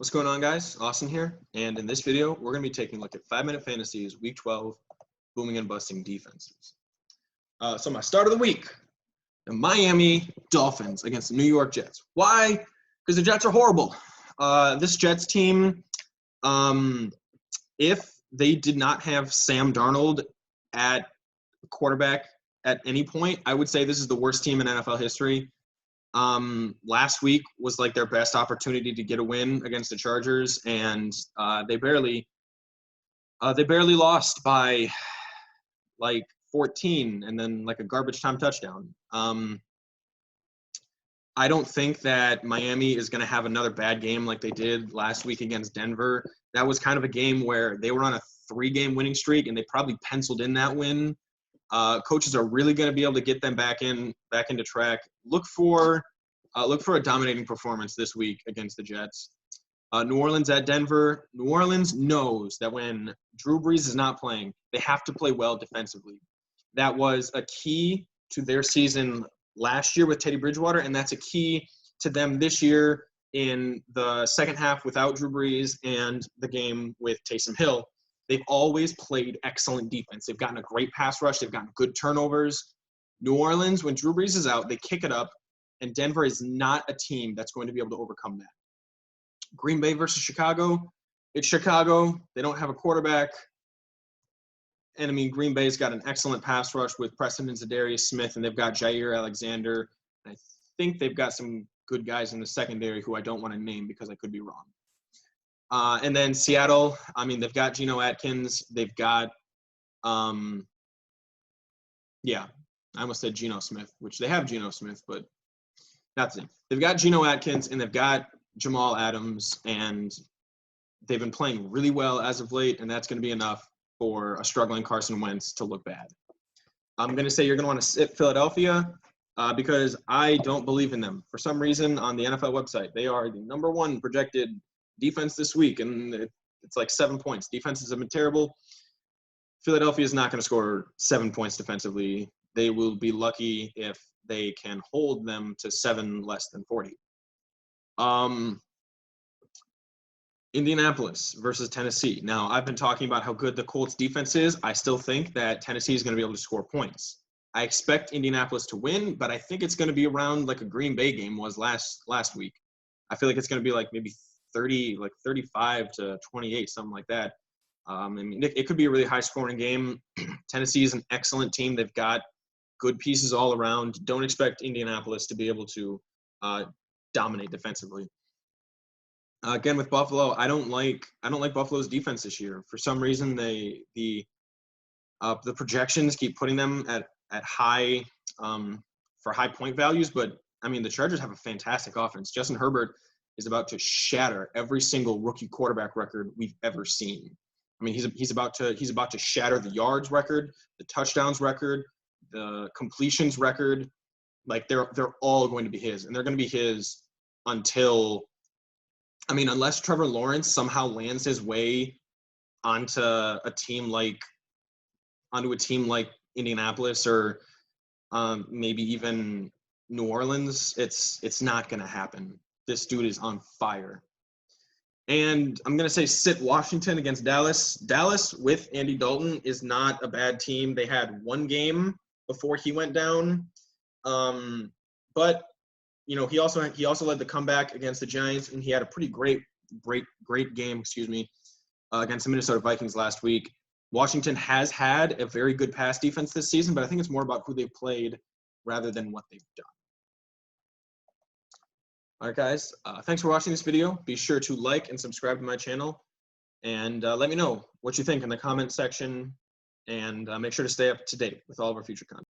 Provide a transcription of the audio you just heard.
What's going on, guys? Austin here, and in this video, we're going to be taking a look at 5-Minute Fantasies Week 12 booming and busting defenses. So my start of the week, the Miami Dolphins against the New York Jets. Why? Because the Jets are horrible. This Jets team, if they did not have Sam Darnold at quarterback at any point, I would say this is the worst team in NFL history. Last week was like their best opportunity to get a win against the Chargers, and they barely lost by like 14 and then like a garbage time touchdown. I don't think that Miami is going to have another bad game like they did last week against Denver. That was kind of a game where they were on a 3-game winning streak, and they probably penciled in that win. Coaches are really going to be able to get them back into track. Look for a dominating performance this week against the Jets. New Orleans at Denver. New Orleans knows that when Drew Brees is not playing, they have to play well defensively. That was a key to their season last year with Teddy Bridgewater, and that's a key to them this year in the second half without Drew Brees and the game with Taysom Hill. They've always played excellent defense. They've gotten a great pass rush. They've gotten good turnovers. New Orleans, when Drew Brees is out, they kick it up, and Denver is not a team that's going to be able to overcome that. Green Bay versus Chicago. It's Chicago. They don't have a quarterback. And, I mean, Green Bay's got an excellent pass rush with Preston and Zadarius Smith, and they've got Jair Alexander. I think they've got some good guys in the secondary who I don't want to name because I could be wrong. And then Seattle, I mean, they've got Geno Atkins. They've got, I almost said Geno Smith, which they have Geno Smith, but that's it. They've got Geno Atkins, and they've got Jamal Adams, and they've been playing really well as of late, and that's going to be enough for a struggling Carson Wentz to look bad. I'm going to say you're going to want to sit Philadelphia because I don't believe in them. For some reason, on the NFL website, they are the #1 projected defense this week, and it's like 7 points. Defenses have been terrible. Philadelphia is not going to score 7 points defensively. They will be lucky if they can hold them to 7 less than 40. Indianapolis versus Tennessee. Now, I've been talking about how good the Colts defense is. I still think that Tennessee is going to be able to score points. I expect Indianapolis to win, but I think it's going to be around like a Green Bay game was last week. I feel like it's going to be like maybe 35 to 28, something like that. I mean, it could be a really high-scoring game. Tennessee is an excellent team. They've got good pieces all around. Don't expect Indianapolis to be able to dominate defensively. Again, with Buffalo, I don't like Buffalo's defense this year. For some reason, the projections keep putting them at high for high point values. But I mean, the Chargers have a fantastic offense. Justin Herbert is about to shatter every single rookie quarterback record we've ever seen. I mean, he's about to shatter the yards record, the touchdowns record, the completions record. Like they're all going to be his, and they're going to be his until. I mean, unless Trevor Lawrence somehow lands his way onto a team like Indianapolis or maybe even New Orleans, it's not going to happen. This dude is on fire. And I'm going to say sit Washington against Dallas. Dallas with Andy Dalton is not a bad team. They had one game before he went down. But you know, he also led the comeback against the Giants, and he had a pretty great game, against the Minnesota Vikings last week. Washington has had a very good pass defense this season, but I think it's more about who they've played rather than what they've done. All right, guys, thanks for watching this video. Be sure to like and subscribe to my channel, and let me know what you think in the comment section, and make sure to stay up to date with all of our future content.